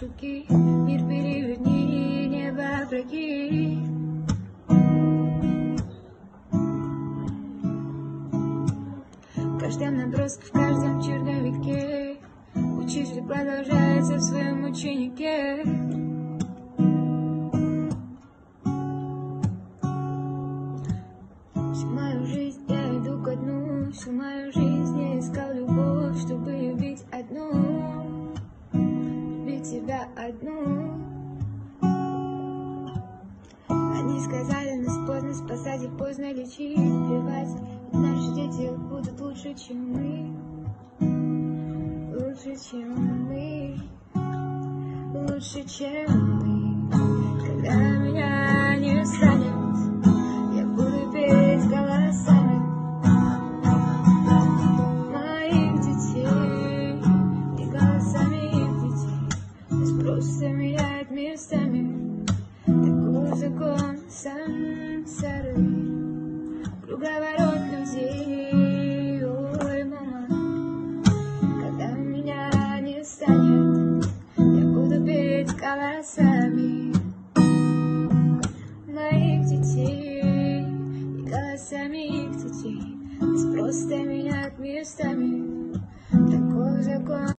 руки, мир переверни, небо опроки. В каждом наброске, в каждом черновике учитель продолжается в своем ученике. Всю мою жизнь я иду ко дну, всю мою жизнь я искал любовь, чтобы любить одну, любить тебя одну. Они сказали, нас поздно спасать и поздно лечить, плевать, ведь наши дети будут лучше, чем мы, лучше, чем мы, лучше, чем мы. Когда меня не станет, я буду петь голосами моих детей и голосами их детей. Нас просто меняет местами такой закон сансары, круговорот людей. Ой, мама, когда меня не станет, я буду петь голосами моих детей и голосами их детей. Нас просто меняют местами такой закон